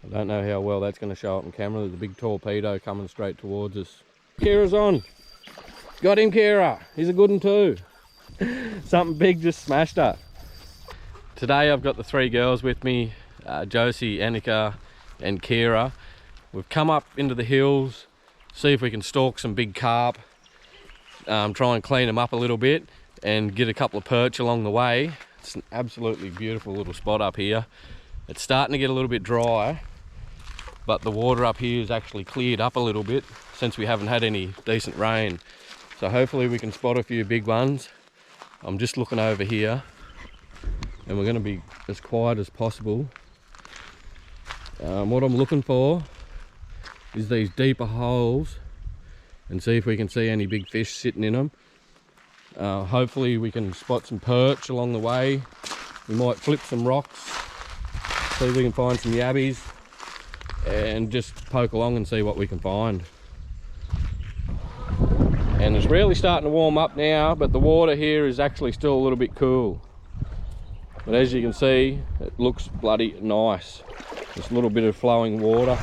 I don't know how well that's going to show up on camera. There's a big torpedo coming straight towards us. Kira's on. Got him, Kira. He's a good one too. Something big just smashed her. Today I've got the three girls with me, Josie, Annika and Kira. We've come up into the hills, see if we can stalk some big carp, try and clean them up a little bit and get a couple of perch along the way. It's an absolutely beautiful little spot up here. It's starting to get a little bit dry, but the water up here is actually cleared up a little bit since we haven't had any decent rain. So hopefully we can spot a few big ones. I'm just looking over here and we're going to be as quiet as possible. What I'm looking for is these deeper holes and see if we can see any big fish sitting in them. Hopefully we can spot some perch along the way. We might flip some rocks, see if we can find some yabbies and just poke along and see what we can find. And it's really starting to warm up now, but the water here is actually still a little bit cool. But as you can see, it looks bloody nice. Just a little bit of flowing water.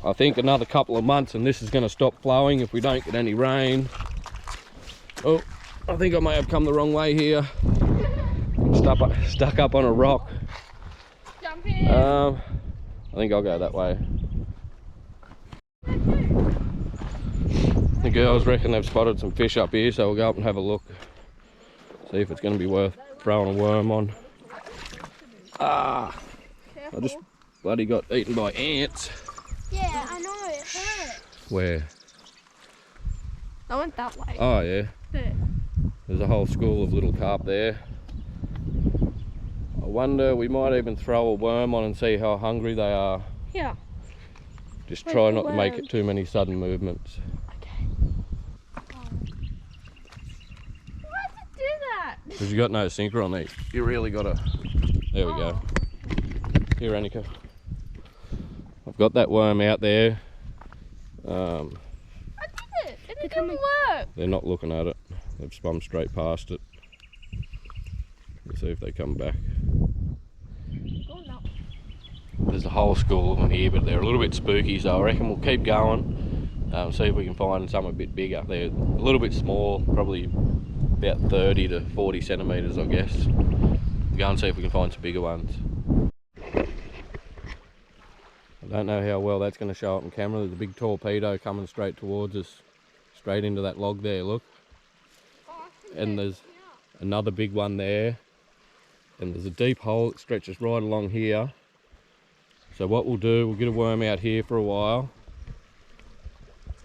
I think another couple of months and this is going to stop flowing if we don't get any rain. Oh, I think I may have come the wrong way here. I'm stuck up on a rock. Jump in. I think I'll go that way. The girls reckon they've spotted some fish up here, so we'll go up and have a look. See if it's going to be worth throwing a worm on. Ah! Careful. I just bloody got eaten by ants. Yeah, I know, it hurt. Where? I went that way. Oh yeah. There. There's a whole school of little carp there. I wonder, we might even throw a worm on and see how hungry they are. Yeah. Just Where's try the not to make worm? it too many sudden movements. Okay. Why'd you do that? Because you got no sinker on these. You really got to... There we go. Here, Annika. I've got that worm out there. I did it! It didn't work! They're not looking at it. They've spun straight past it. Let's see if they come back. Oh, no. There's a whole school of them here, but they're a little bit spooky, so I reckon we'll keep going. See if we can find some a bit bigger. They're a little bit small, probably about 30 to 40 centimetres, I guess. Go and see if we can find some bigger ones. I don't know how well that's going to show up on camera. There's a big torpedo coming straight towards us, straight into that log there, look. And there's another big one there. And there's a deep hole that stretches right along here. So what we'll do, we'll get a worm out here for a while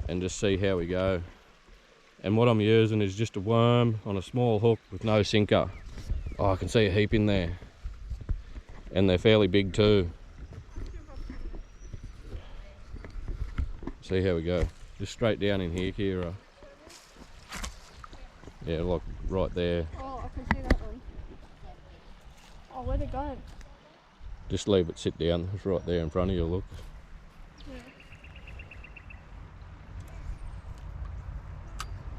and just see how we go. And what I'm using is just a worm on a small hook with no sinker. Oh, I can see a heap in there. And they're fairly big too. See how we go. Just straight down in here, Kira. Yeah, like right there. Oh, I can see that one. Oh, where'd it go? Just leave it sit down. It's right there in front of you, look. Yeah.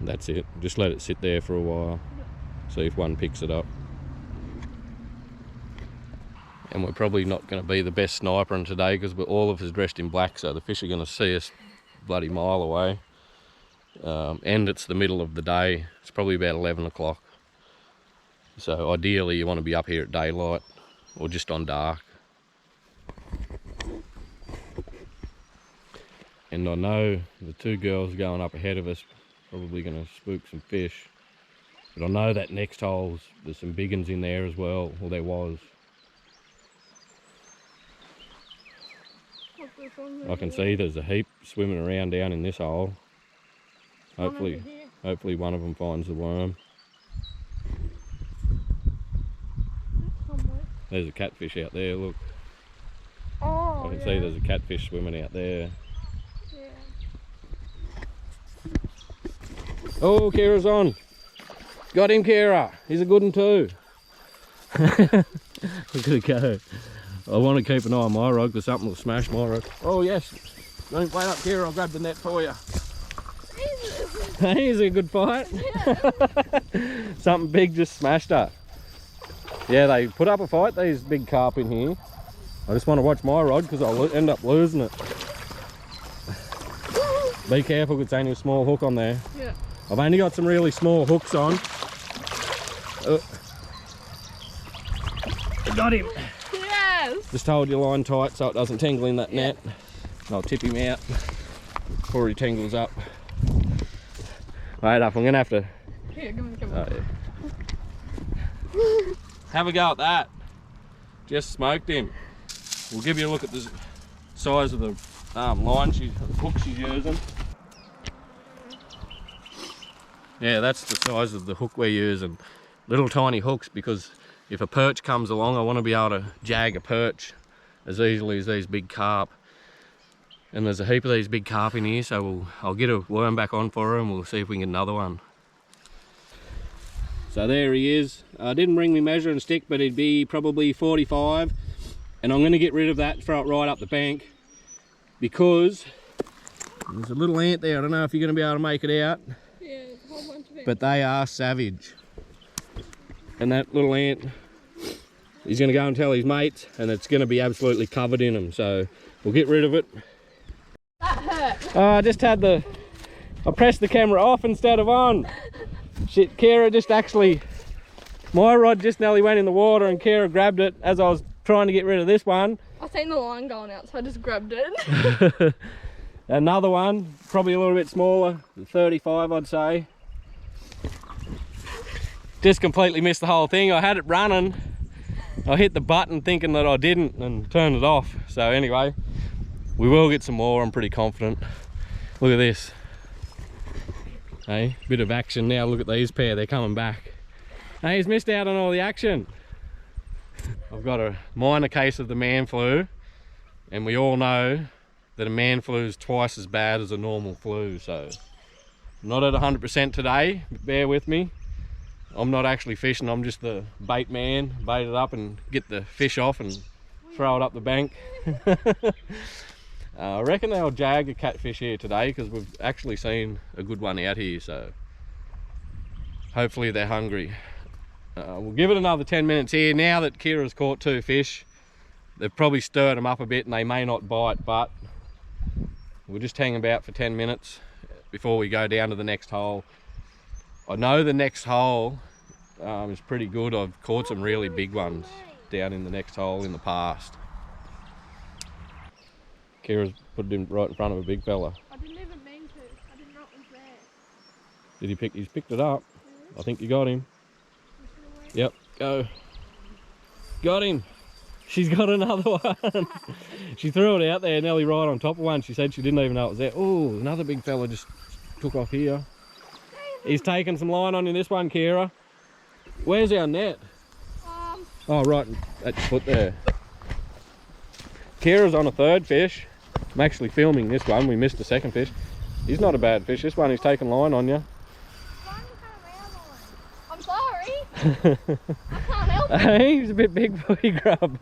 That's it. Just let it sit there for a while. See if one picks it up. And we're probably not going to be the best sniper in today because we're all of us dressed in black, so the fish are going to see us bloody mile away. And it's the middle of the day. It's probably about 11 o'clock. So ideally you want to be up here at daylight or just on dark. And I know the two girls going up ahead of us probably going to spook some fish. But I know that next hole's, there's some big ones in there as well, or there was. I can see there's a heap swimming around down in this hole. Hopefully one of them finds the worm. There's a catfish out there, look. Oh, I can see there's a catfish swimming out there. Yeah. Oh, Kira's on. Got him, Kira. He's a good one too. Look at it go. I want to keep an eye on my rod because something will smash my rod. Oh yes. Don't wait up, Kira. I'll grab the net for you. Here's a good fight. Something big just smashed her. Yeah, they put up a fight, these big carp in here. I just want to watch my rod because I'll end up losing it. Be careful, it's only a small hook on there. Yeah. I've only got some really small hooks on. Got him. Yes. Just hold your line tight so it doesn't tangle in that net. And I'll tip him out before he tangles up. Wait up, I'm gonna have to. Here, come on. Oh, yeah. Have a go at that. Just smoked him. We'll give you a look at the size of the hook she's using. Yeah, that's the size of the hook we're using. Little tiny hooks, because if a perch comes along, I want to be able to jag a perch as easily as these big carp. And there's a heap of these big carp in here, so I'll get a worm back on for her and we'll see if we can get another one. So there he is. I didn't bring my measuring stick, but it'd be probably 45. And I'm going to get rid of that, throw it right up the bank, because there's a little ant there. I don't know if you're going to be able to make it out. Yeah, there's a whole bunch of it. But they are savage. And that little ant, he's going to go and tell his mates, and it's going to be absolutely covered in them. So we'll get rid of it. That hurt. I just had I pressed the camera off instead of on. Shit, Kira just actually, my rod just nearly went in the water and Kira grabbed it as I was trying to get rid of this one. I seen the line going out, so I just grabbed it. Another one, probably a little bit smaller, 35 I'd say. Just completely missed the whole thing. I had it running. I hit the button thinking that I didn't and turned it off. So anyway, we will get some more, I'm pretty confident. Look at this. Hey, bit of action now. Look at these pair, they're coming back. Hey, he's missed out on all the action. I've got a minor case of the man flu, and we all know that a man flu is twice as bad as a normal flu, so I'm not at 100% today, bear with me. I'm not actually fishing, I'm just the bait man, bait it up and get the fish off and throw it up the bank. I reckon they'll jag a catfish here today because we've actually seen a good one out here, so hopefully they're hungry. We'll give it another 10 minutes here. Now that Kira's caught 2 fish, they've probably stirred them up a bit and they may not bite, but we'll just hang about for 10 minutes before we go down to the next hole. I know the next hole is pretty good. I've caught some really big ones down in the next hole in the past. Kira's put it in right in front of a big fella. I didn't even mean to. I didn't know it was there. Did he he's picked it up? I think you got him. Yep, go. Got him. She's got another one. She threw it out there nearly right on top of one. She said she didn't even know it was there. Oh, another big fella just took off here. He's taking some line on in this one, Kira. Where's our net? Oh, right at your foot there. Kira's on a 3rd fish. I'm actually filming this one. We missed the 2nd fish. He's not a bad fish. This one he's taking line on you. I'm sorry. I can't help it. Hey, he's a bit big for you, grub.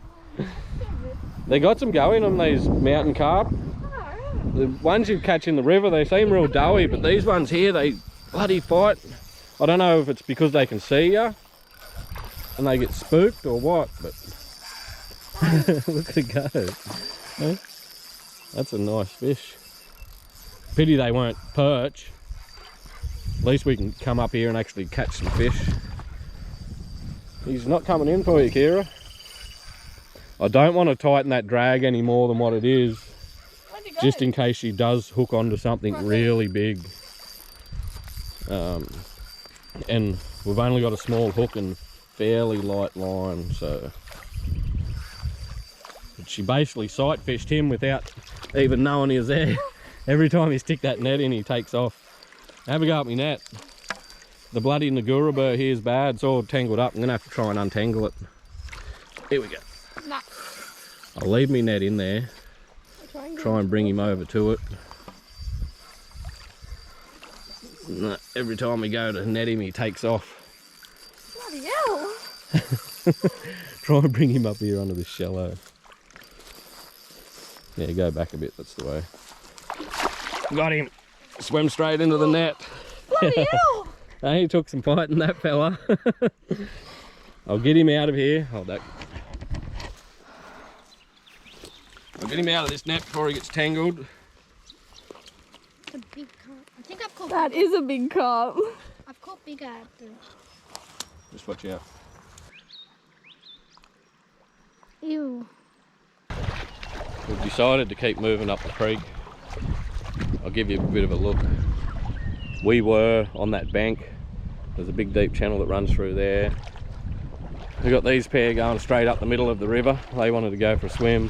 They got some go in them, these mountain carp. The ones you catch in the river, they seem real doughy, but these ones here, they bloody fight. I don't know if it's because they can see you and they get spooked or what, but look at it go. Hey? That's a nice fish. Pity they weren't perch. At least we can come up here and actually catch some fish. He's not coming in for you, Kira. I don't want to tighten that drag any more than what it is, just in case she does hook onto something really big. And we've only got a small hook and fairly light line, so but she basically sight fished him without even knowing he was there. Every time you stick that net in, he takes off. Have a go at me net. The bloody Nagura burr here is bad. It's all tangled up. I'm gonna have to try and untangle it. Here we go. Nah. I'll leave me net in there. Try and bring him over to it. No, every time we go to net him, he takes off. Bloody hell. Try and bring him up here onto this shallow. Yeah, go back a bit, that's the way. Got him. Swim straight into the net. Bloody hell. Hey, he took some fighting, that fella. I'll get him out of here. Hold that. I'll get him out of this net before he gets tangled. It's a big carp. I think I've caught. That is a big carp. I've caught bigger after. Just watch out. Ew. We've decided to keep moving up the creek. I'll give you a bit of a look. We were on that bank. There's a big deep channel that runs through there. We've got these pair going straight up the middle of the river. They wanted to go for a swim.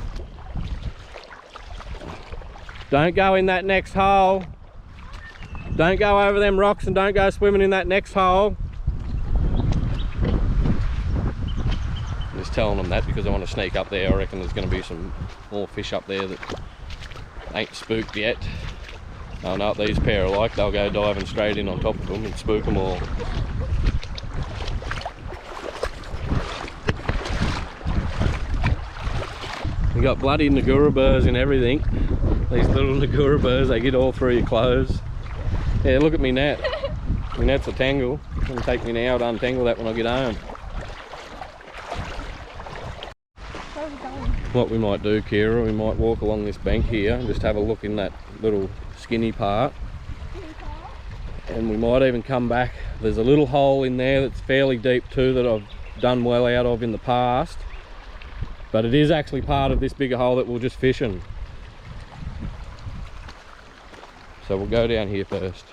Don't go in that next hole. Don't go over them rocks and don't go swimming in that next hole. I'm just telling them that because I want to sneak up there. I reckon there's going to be some more fish up there that ain't spooked yet. I know what these pair are like. They'll go diving straight in on top of them and spook them all. We got bloody Narrabris and everything. These little Narrabris, they get all through your clothes. Yeah, look at me net. My net's a tangle. It's gonna take me an hour to untangle that when I get home. Where are we going? What we might do, Kira, we might walk along this bank here and just have a look in that little skinny part. And we might even come back. There's a little hole in there that's fairly deep too that I've done well out of in the past. But it is actually part of this bigger hole that we'll just fish in. So we'll go down here first.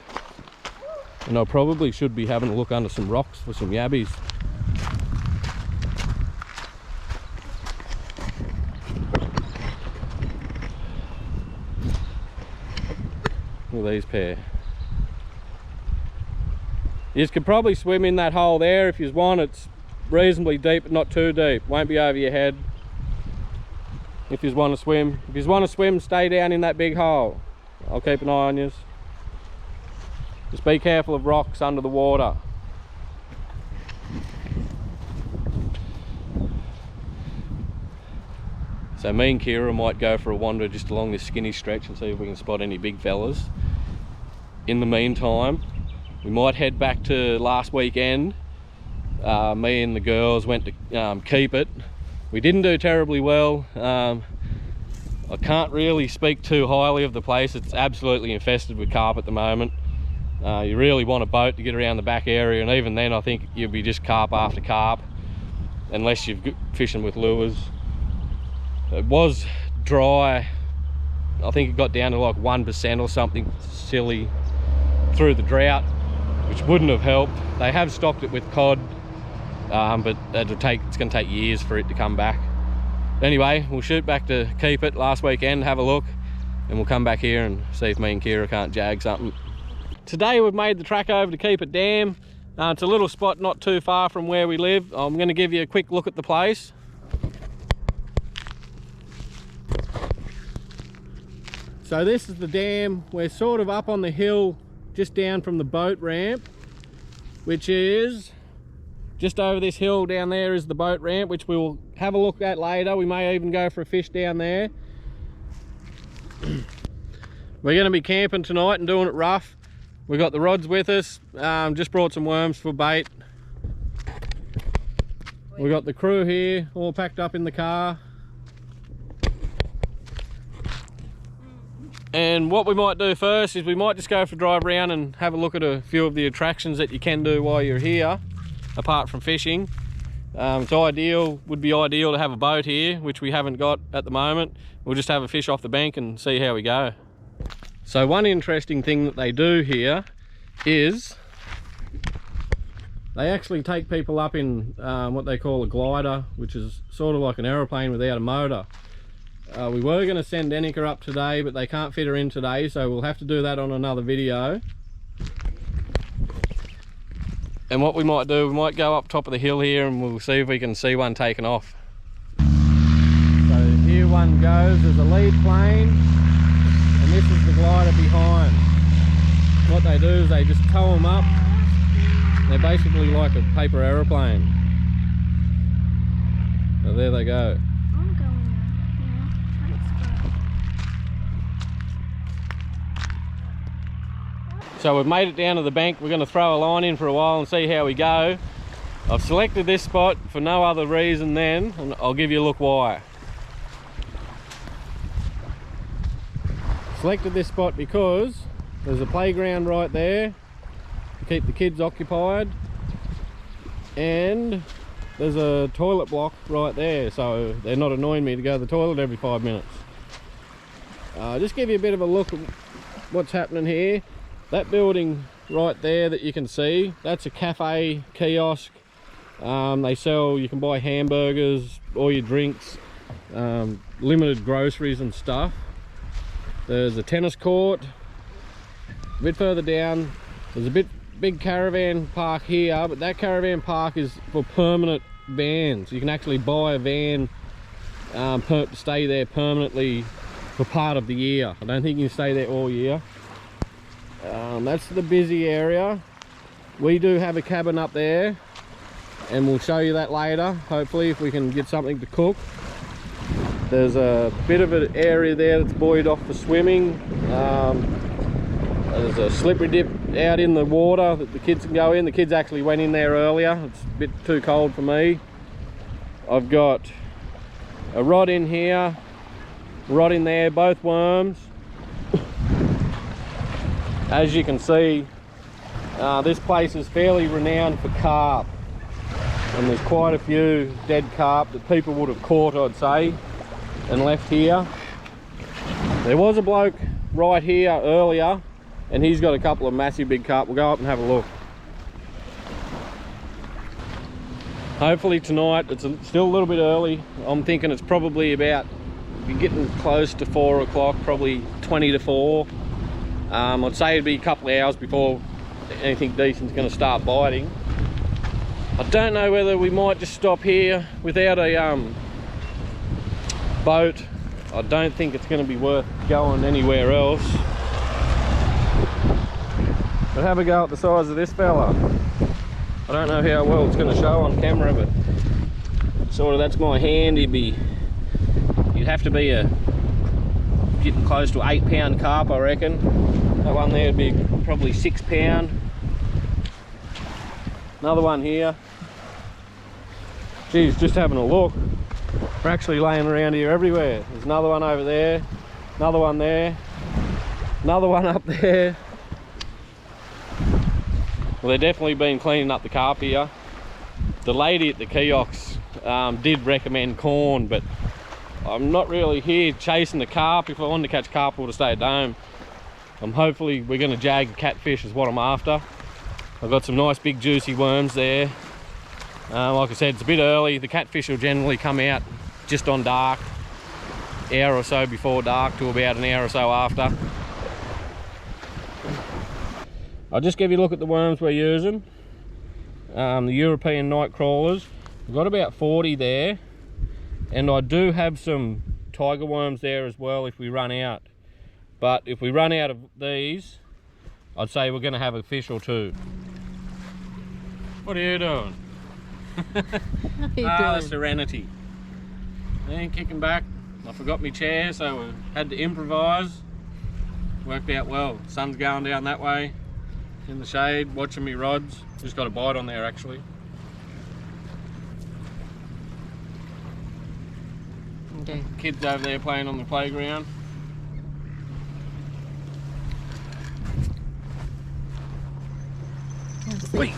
And I probably should be having a look under some rocks for some yabbies. Look at these pair. You could probably swim in that hole there if you want. It's reasonably deep but not too deep. Won't be over your head. If you want to swim. If you want to swim, stay down in that big hole. I'll keep an eye on you. Just be careful of rocks under the water. So me and Kira might go for a wander just along this skinny stretch and see if we can spot any big fellas. In the meantime, we might head back to last weekend. Me and the girls went to Keepit. We didn't do terribly well. I can't really speak too highly of the place. It's absolutely infested with carp at the moment. You really want a boat to get around the back area, and even then I think you'll be just carp after carp unless you're fishing with lures. It was dry. I think it got down to like 1% or something silly through the drought, which wouldn't have helped. They have stocked it with cod, but it's going to take years for it to come back. Anyway, we'll shoot back to Keepit last weekend, have a look, and we'll come back here and see if me and Kira can't jag something. Today we've made the track over to Keepit Dam. It's a little spot not too far from where we live. I'm going to give you a quick look at the place. So this is the dam. We're sort of up on the hill just down from the boat ramp, which is just over this hill down there is the boat ramp, which we'll have a look at later. We may even go for a fish down there. We're going to be camping tonight and doing it rough. We've got the rods with us, just brought some worms for bait. We've got the crew here all packed up in the car. And what we might do first is we might just go for a drive around and have a look at a few of the attractions that you can do while you're here, apart from fishing. It's would be ideal to have a boat here, which we haven't got at the moment. We'll just have a fish off the bank and see how we go. So one interesting thing that they do here is they actually take people up in what they call a glider, which is sort of like an aeroplane without a motor. We were going to send Annika up today, but they can't fit her in today, so we'll have to do that on another video. And what we might do, we might go up top of the hill here and we'll see if we can see one taken off. So here one goes, there's a lead plane, and this is the glider behind. What they do is they just tow them up. They're basically like a paper aeroplane. So there they go. I'm going now. So we've made it down to the bank. We're going to throw a line in for a while and see how we go. I've selected this spot for no other reason then, and I'll give you a look why. Selected this spot because there's a playground right there to keep the kids occupied, and there's a toilet block right there, so they're not annoying me to go to the toilet every 5 minutes. Just give you a bit of a look at what's happening here. That building right there that you can see, that's a cafe kiosk. They sell, you can buy hamburgers, all your drinks, limited groceries and stuff. There's a tennis court. A bit further down, there's a big caravan park here, but that caravan park is for permanent vans. You can actually buy a van to stay there permanently for part of the year. I don't think you can stay there all year. That's the busy area. We do have a cabin up there, and we'll show you that later, hopefully, if we can get something to cook. There's a bit of an area there that's buoyed off for swimming. There's a slippery dip out in the water that the kids can go in. The kids actually went in there earlier. It's a bit too cold for me. I've got a rod in here, rod in there, both worms. As you can see, this place is fairly renowned for carp, and there's quite a few dead carp that people would have caught, I'd say, and left here. There was a bloke right here earlier, and he's got a couple of massive big carp. We'll go up and have a look. Hopefully tonight, it's still a little bit early. I'm thinking it's probably about, you're getting close to 4 o'clock, probably 20 to 4. I'd say it'd be a couple of hours before anything decent's going to start biting. I don't know whether we might just stop here without a boat. I don't think it's going to be worth going anywhere else. But have a go at the size of this fella. I don't know how well it's going to show on camera, but sort of that's my hand. You'd have to be getting close to 8 pound carp, I reckon. That one there would be probably 6 pound. Another one here. Geez, just having a look. We're actually laying around here everywhere. There's another one over there, another one there, another one up there. Well, they've definitely been cleaning up the carp here. The lady at the kiosk did recommend corn, but I'm not really here chasing the carp. If I wanted to catch carp, I would have stayed at home. Hopefully we're going to jag catfish is what I'm after. I've got some nice big juicy worms there. Like I said, it's a bit early. The catfish will generally come out just on dark, hour or so before dark to about an hour or so after. I'll just give you a look at the worms we're using. The European night crawlers. We've got about 40 there, and I do have some tiger worms there as well if we run out. But if we run out of these, I'd say we're going to have a fish or two. What are you doing? The serenity. And kicking back. I forgot my chair, so we had to improvise. Worked out well. Sun's going down that way. In the shade, watching me rods. Just got a bite on there actually. Okay. Kids over there playing on the playground.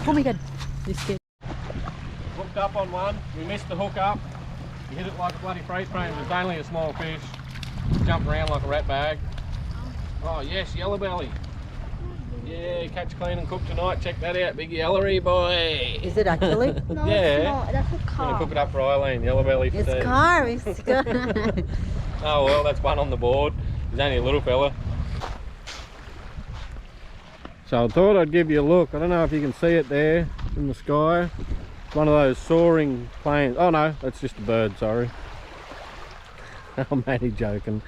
Oh my god. This kid. Hooked up on one. We missed the hook up. He hit it like a bloody freight train. It was only a small fish. Jumped around like a rat bag. Oh yes, yellow belly. Yeah, catch, clean and cook tonight. Check that out, big yellery boy. Is it actually? No, Yeah. it's not. That's a I'm carp. gonna cook it up for Eileen, yellow belly for tea. It's carp. It's good. Oh well, that's one on the board. He's only a little fella. So I thought I'd give you a look. I don't know if you can see it there in the sky. It's one of those soaring planes. Oh no, that's just a bird, sorry. I'm only joking.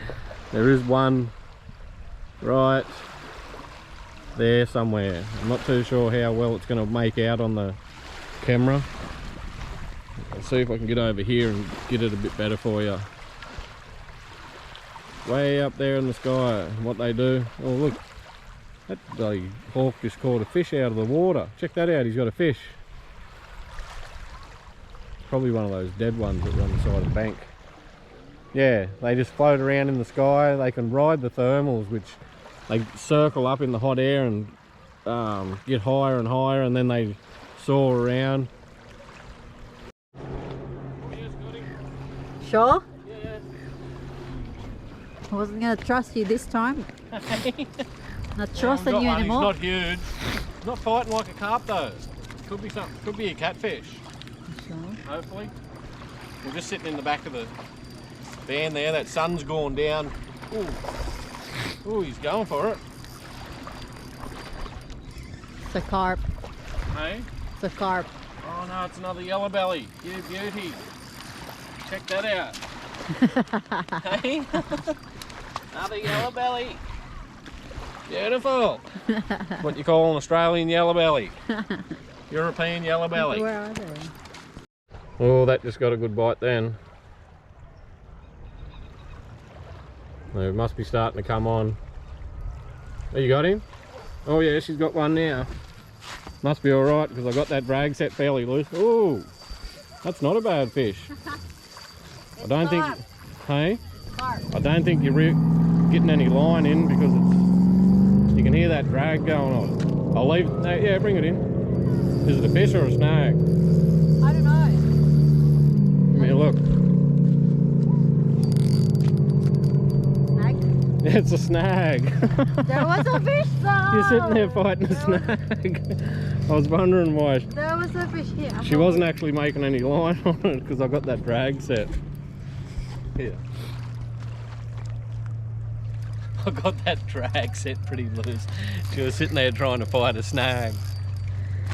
There is one right there somewhere. I'm not too sure how well it's going to make out on the camera. I'll see if I can get over here and get it a bit better for you. Way up there in the sky, what they do. Oh look, that bloody hawk just caught a fish out of the water. Check that out, he's got a fish. Probably one of those dead ones that are on the side of the bank. Yeah, they just float around in the sky. They can ride the thermals, which they circle up in the hot air and get higher and higher, and then they soar around. Sure? Yeah. I wasn't going to trust you this time. Not trusting you anymore. He's not huge. He's not fighting like a carp though. Could be something. Could be a catfish. Sure. Hopefully. We're just sitting in the back of the van there. That sun's gone down. Ooh. Ooh, he's going for it. It's a carp. Hey? It's a carp. Oh no, it's another yellow belly. You beauty. Check that out. Hey? Another yellow belly. Beautiful. What you call an Australian yellow belly. European yellow belly. Where are they? Oh, that just got a good bite then. It must be starting to come on. Oh, you got him? Oh yeah, she's got one now. Must be alright because I got that drag set fairly loose. Oh, that's not a bad fish. I don't think, hey? I don't think you're getting any line in because it's, you can hear that drag going on. I'll leave, yeah, bring it in. Is it a fish or a snag? I don't know. Give me a look. Snag? It's a snag. There was a fish though! You're sitting there fighting a snag. I was wondering why. There was a fish here. She wasn't actually making any line on it because I got that drag set. Here. I got that drag set pretty loose. She was sitting there trying to fight a snag.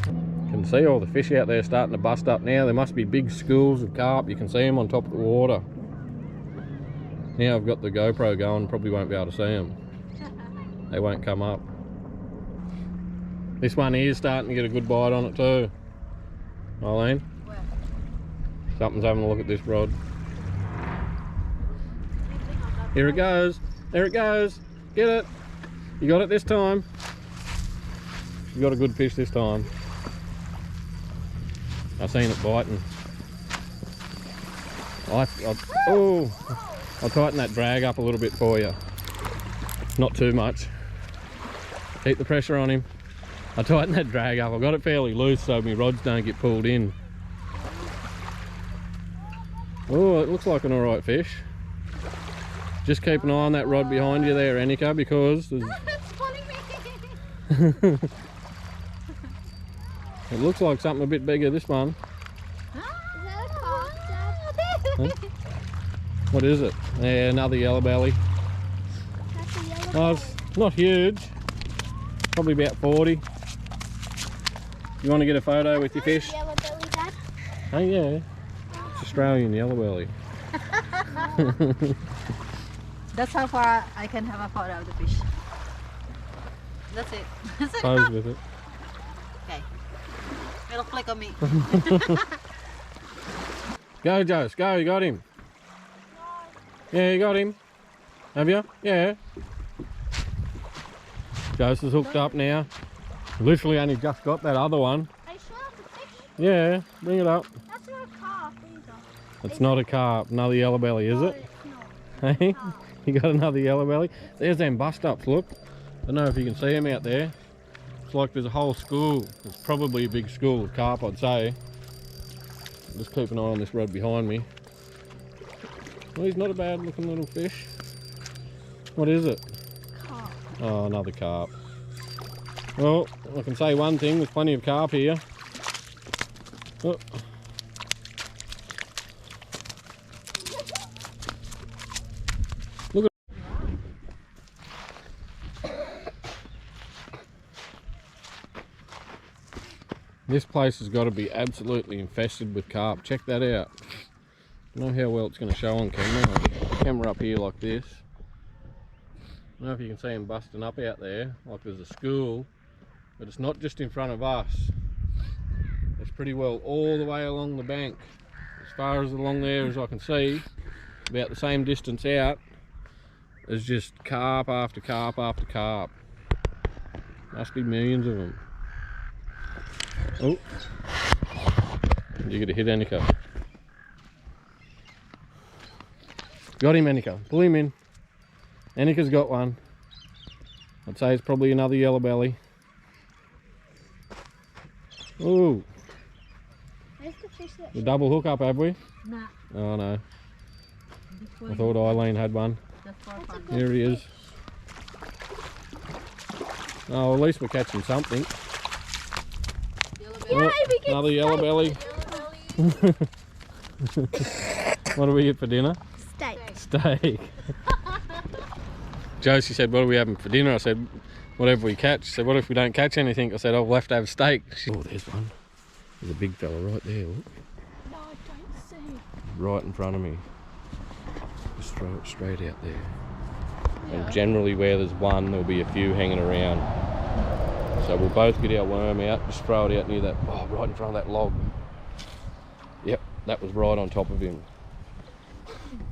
You can see all the fish out there starting to bust up now. There must be big schools of carp. You can see them on top of the water. Now I've got the GoPro going, probably won't be able to see them. They won't come up. This one here is starting to get a good bite on it too. Eileen? Where? Something's having a look at this rod. Here it goes. There it goes. Get it. You got it this time. You got a good fish this time. I've seen it biting. Oh, I'll tighten that drag up a little bit for you. Not too much. Keep the pressure on him. I tighten that drag up. I've got it fairly loose so my rods don't get pulled in. Oh, it looks like an alright fish. Just keep an eye on that rod behind you there, Annika, because there's... It's pulling me. It looks like something a bit bigger, this one. Is that a carp, Dad? Huh? What is it? Yeah, another yellow belly. That's a yellow Oh, belly. it's not huge. Probably about 40. You want to get a photo with your fish? Yellow belly, Dad. Oh yeah. It's Australian yellow belly. That's how far I can have a photo of the fish. That's it. That's it. Pose with it. Okay. It'll click on me. Go, Jose, go, you got him. Yeah, you got him. Have you? Yeah. Jose is hooked up now. Literally only just got that other one. Are you sure that's a fish? Yeah, bring it up. That's not a carp either. It's not a carp, another yellow belly, is it? No, it's Hey, not. you got another yellow belly? There's them bust ups, look. I don't know if you can see them out there. It's like there's a whole school. It's probably a big school of carp, I'd say. Just keep an eye on this rod behind me. Well, he's not a bad looking little fish. What is it? Carp. Oh, another carp. Well, I can say one thing, there's plenty of carp here. Oh. Look at this place has got to be absolutely infested with carp. Check that out. I don't know how well it's going to show on camera. I'll get the camera up here like this. I don't know if you can see them busting up out there, like there's a school, but it's not just in front of us. It's pretty well all the way along the bank. As far as along there as I can see, about the same distance out, there's just carp after carp after carp. Must be millions of them. Oh, you get a hit, Annika. Got him, Annika. Pull him in. Annika's got one. I'd say it's probably another yellow belly. Ooh. Where's the fish that The double hookup, have we? Nah. Oh no. This I one, thought Eileen had one. just for That's a fun. good Here he is. fish. Oh, at least we're catching something. Yay, we get Another yellow belly. What do we get for dinner? steak. Steak. Josie said, what are we having for dinner? I said, whatever we catch. She said, what if we don't catch anything? I said, oh, we'll have to have steak. Oh, there's one. There's a big fella right there. Look. No, I don't see. Right in front of me. Just throw it straight out there. And generally where there's one, there'll be a few hanging around. So we'll both get our worm out, just throw it out near that, oh, right in front of that log. Yep, that was right on top of him.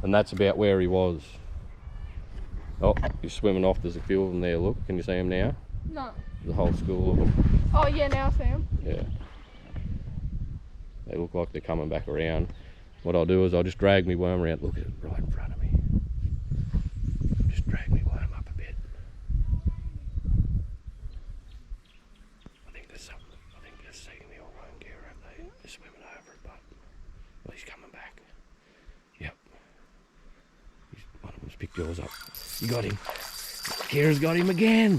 And that's about where he was. Oh, he's swimming off. There's a few of them there, look. Can you see him now? No. There's a whole school of them. Oh yeah, now I see him. Yeah. They look like they're coming back around. What I'll do is I'll just drag my worm around. Look at it right in front of me. Just drag my worm up a bit. I think there's something. I think they're seeing the old worm gear, aren't they? They're swimming over it, but well, he's coming back. Yep. One of them's picked yours up. You got him. Kira's got him again.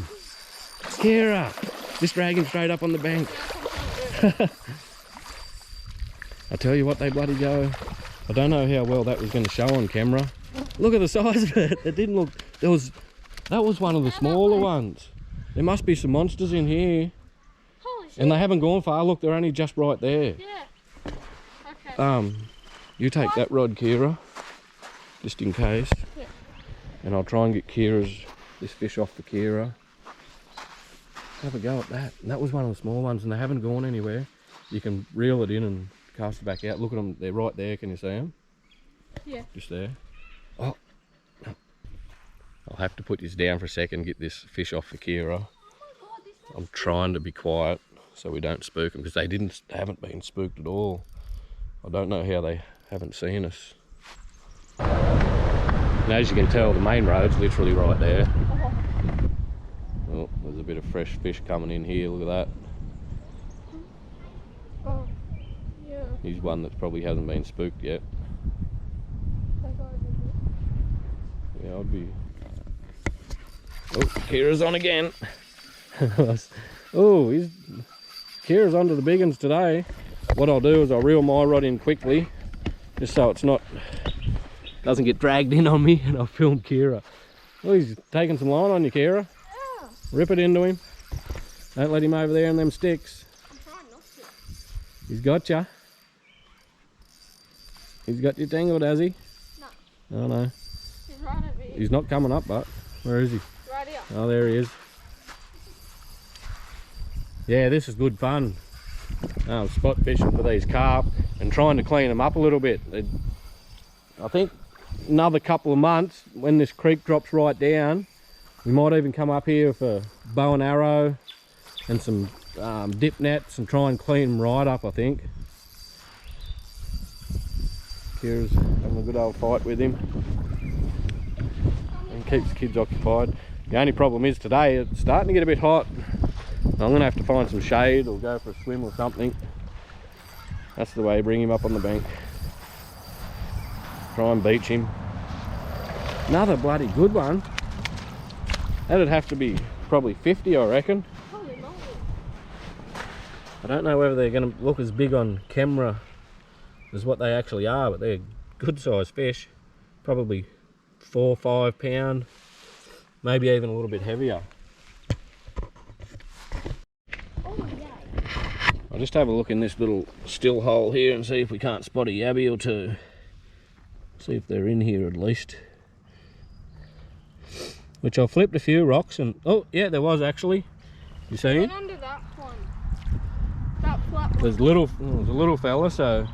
Kira, just drag him straight up on the bank. I tell you what, they bloody go. I don't know how well that was going to show on camera. Look at the size of it. It didn't look. That was one of the smaller ones. There must be some monsters in here. Holy shit. And they haven't gone far. Look, they're only just right there. Yeah. Okay. You take that rod, Kira, just in case. Yeah. And I'll try and get this fish off for Kira. Have a go at that. And that was one of the small ones, and they haven't gone anywhere. You can reel it in and cast it back out. Look at them, they're right there. Can you see them? Yeah. Just there. Oh, no. I'll have to put this down for a second, get this fish off for Kira. I'm trying to be quiet so we don't spook them, because they haven't been spooked at all. I don't know how they haven't seen us. And as you can tell, the main road's literally right there. Oh, there's a bit of fresh fish coming in here. Look at that. Oh. Yeah. He's one that probably hasn't been spooked yet. Yeah, I'd be... Oh, Kira's on again. Oh, Kira's onto the big ones today. What I'll do is I'll reel my rod in quickly, just so it's doesn't get dragged in on me, and I'll film Kira. Oh, he's taking some line on you, Kira. Yeah. Rip it into him. Don't let him over there in them sticks. I'm trying not to. He's got ya. He's got you tangled, has he? No. Oh no. He's right at me. He's not coming up, but where is he? Right here. Oh, there he is. Yeah, this is good fun. Spot fishing for these carp and trying to clean them up a little bit. I think another couple of months, when this creek drops right down, we might even come up here for bow and arrow and some dip nets and try and clean them right up, I think. Kira's having a good old fight with him and keeps the kids occupied. The only problem is today it's starting to get a bit hot. I'm going to have to find some shade or go for a swim or something. That's the way you bring him up on the bank. Try and beach him. Another bloody good one. That'd have to be probably 50, I reckon. Holy moly. I don't know whether they're going to look as big on camera as what they actually are, but they're good sized fish. Probably 4 or 5 pound, maybe even a little bit heavier. I'll just have a look in this little still hole here and see if we can't spot a yabby or two. See if they're in here at least. Which I flipped a few rocks and... Oh, yeah, there was actually. You see it? Went under that one. That flat one. There's a little fella, so...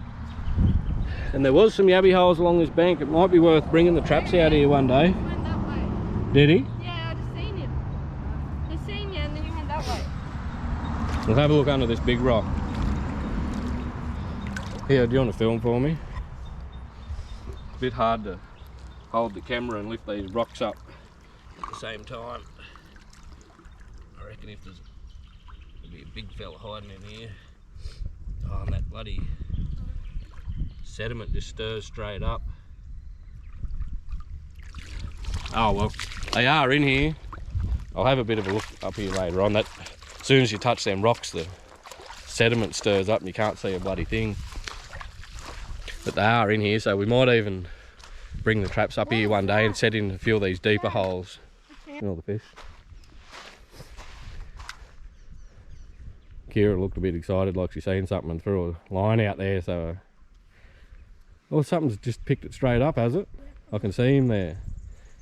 And there was some yabby holes along this bank. It might be worth bringing the traps out here one day. He went that way. Did he? Yeah, I just seen him. Just seen you and then he went that way. We'll have a look under this big rock. Here, do you want to film for me? It's a bit hard hold the camera and lift these rocks up at the same time. I reckon if there'll be a big fella hiding in here. Oh, and that bloody sediment just stirs straight up. Oh well, they are in here. I'll have a bit of a look up here later on. That as soon as you touch them rocks, the sediment stirs up and you can't see a bloody thing. But they are in here, so we might even bring the traps up here one day and set in a few of these deeper holes. All the fish. Kira looked a bit excited, like she's seen something, and threw a line out there. So, oh, something's just picked it straight up, has it? I can see him there.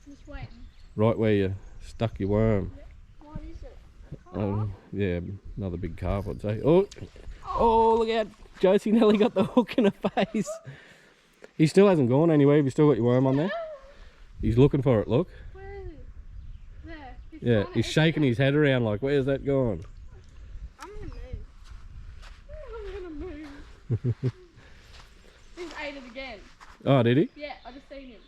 Just waiting. Right where you stuck your worm. What is it? Yeah, another big carp, I'd say. Oh, look out! Josie nearly got the hook in her face. He still hasn't gone anywhere. Have you still got your worm on there? He's looking for it. Look. Where is it? There. Yeah, he's shaking his head around like, where's that gone? I'm gonna move. He's ate it again. Oh, did he? Yeah, I just seen him.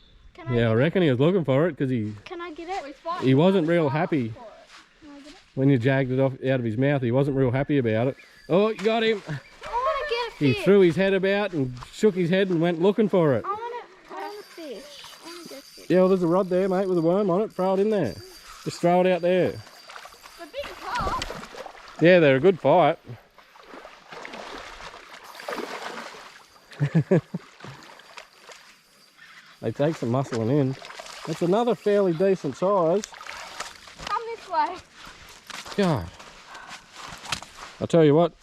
Yeah, I reckon he was looking for it because Can I get it? he wasn't real happy Can I get it? when you jagged it off out of his mouth. He wasn't real happy about it. Oh, you got him. I want to get a He fish. threw his head about and shook his head and went looking for it. I want a fish. I want to get a fish. Yeah, well, there's a rod there, mate, with a worm on it. Throw it in there. Just throw it out there. The big carp. Yeah, they're a good fight. They take some muscling in. That's another fairly decent size. Come this way. God. I'll tell you what,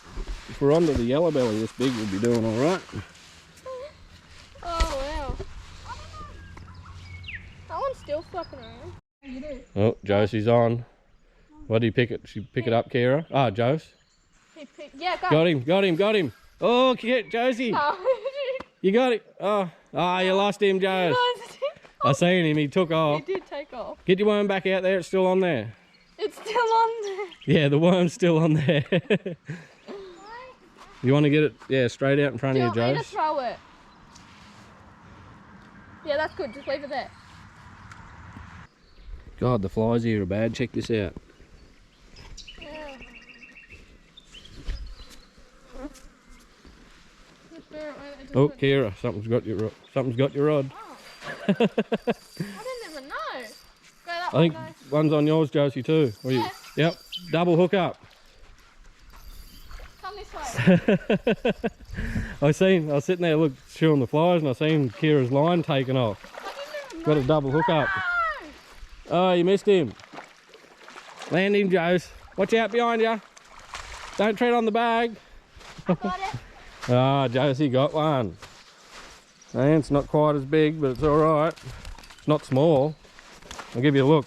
if we're onto the yellow belly this big, we'll be doing all right. Oh, wow. That one's still flapping around. Oh, Josie's on. What do you pick it? She pick it up, Kira? Ah, Jose. Yeah, go. Got him. Oh, Josie. No. You got it. Oh, you lost him, Jose. I seen him, he took off. He did take off. Get your worm back out there, it's still on there. It's still on there. Yeah, the worm's still on there. You want to get it, yeah, straight out in front of you, Do you want me Jose? to throw it? Yeah, that's good. Just leave it there. God, the flies here are bad. Check this out. Yeah. Oh, Kira, something's got your rod. Oh. I didn't even know. Go that I think way, one's on yours, Josie, too. What are you? Yeah. Yep, double hookup. Come this way. I was sitting there chewing the flies, and I seen Kira's line taken off. I didn't even Got a know. double hookup. No. Oh, you missed him. Land him, Jose. Watch out behind you. Don't tread on the bag. I got it. Ah, Josie got one. And it's not quite as big, but it's all right. It's not small. I'll give you a look.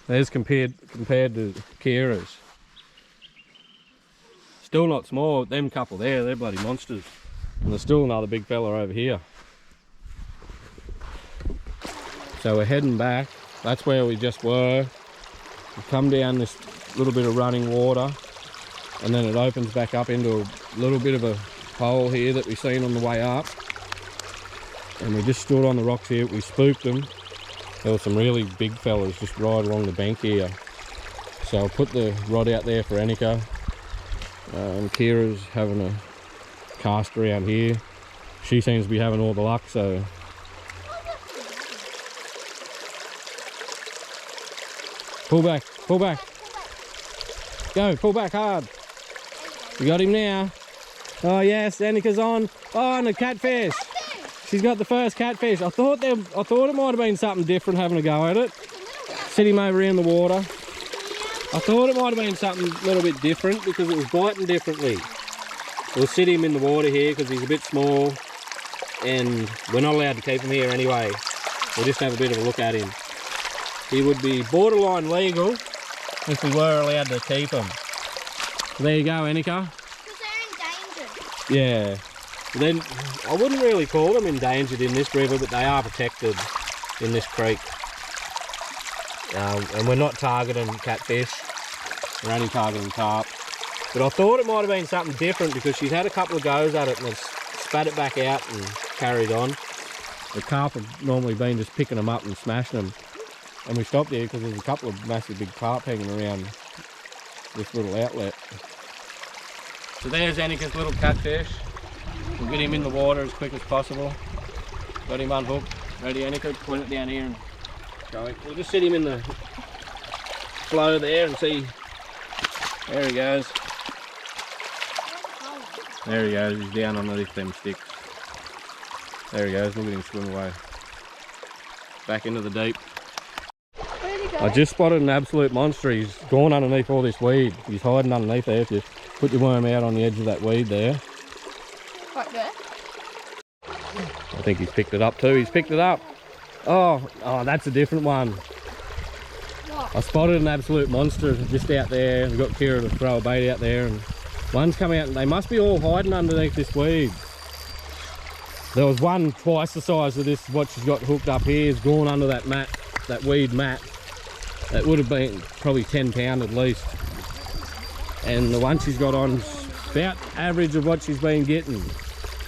There's compared to Kira's. Still not small. Them couple there, they're bloody monsters. And there's still another big fella over here. So we're heading back. That's where we just were. We come down this little bit of running water, and then it opens back up into a little bit of a hole here that we seen on the way up. And we just stood on the rocks here. We spooked them. There were some really big fellas just right along the bank here. So I'll put the rod out there for Annika. And Kira's having a cast around here. She seems to be having all the luck, so. Pull back, pull back. Go, pull back hard. You got him now. Oh yes, Annika's on. Oh, and a catfish. She's got the first catfish. I thought it might have been something different having a go at it. Sit him over in the water. I thought it might have been something a little bit different because it was biting differently. We'll sit him in the water here because he's a bit small, and we're not allowed to keep him here anyway. We'll just have a bit of a look at him. He would be borderline legal if we were allowed to keep him. There you go, Annika. Because they're endangered. Yeah. Then I wouldn't really call them endangered in this river, but they are protected in this creek. And we're not targeting catfish. We're only targeting carp. But I thought it might have been something different because she's had a couple of goes at it and has spat it back out and carried on. The carp have normally been just picking them up and smashing them. And we stopped here because there's a couple of massive big carp hanging around this little outlet. So there's Annika's little catfish. We'll get him in the water as quick as possible. Got him unhooked. Ready, Annika? Point it down here and go. We'll just sit him in the flow there and see. There he goes. There he goes. He's down underneath them sticks. There he goes. Look at him swim away. Back into the deep. Where'd he go? I just spotted an absolute monster. He's gone underneath all this weed. He's hiding underneath there. If you put your worm out on the edge of that weed there. Right there. I think he's picked it up too. He's picked it up. Oh, that's a different one. What? I spotted an absolute monster just out there. We've got Kira to throw a bait out there, and one's come out, and they must be all hiding underneath this weed. There was one twice the size of this, what she's got hooked up here, is gone under that mat, that weed mat. That would have been probably 10 pound at least. And the one she's got on is about average of what she's been getting.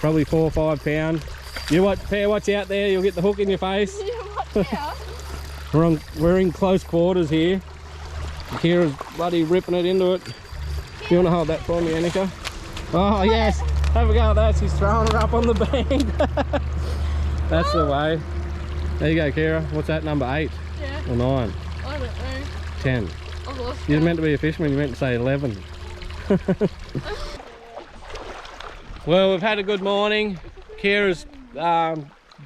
Probably 4 or 5 pound. You watch out there, you'll get the hook in your face. Yeah, watch out. We're in close quarters here. Kira's bloody ripping it into it. Do you want to hold that for me, Annika? Oh yes, have a go at that. She's throwing her up on the bank. That's the way. There you go, Kira. What's that, number 8 Yeah. or 9? I don't know. 10. I've lost You're count. meant to be a fisherman, you meant to say 11. Well, we've had a good morning. Kira's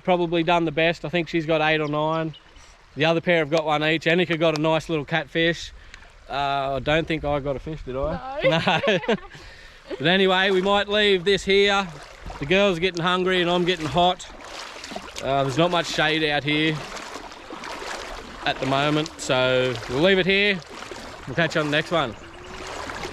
probably done the best. I think she's got 8 or 9. The other pair have got one each. Annika got a nice little catfish. I don't think I got a fish, did I? No. But anyway, we might leave this here. The girls are getting hungry and I'm getting hot. There's not much shade out here at the moment, so we'll leave it here. We'll catch you on the next one.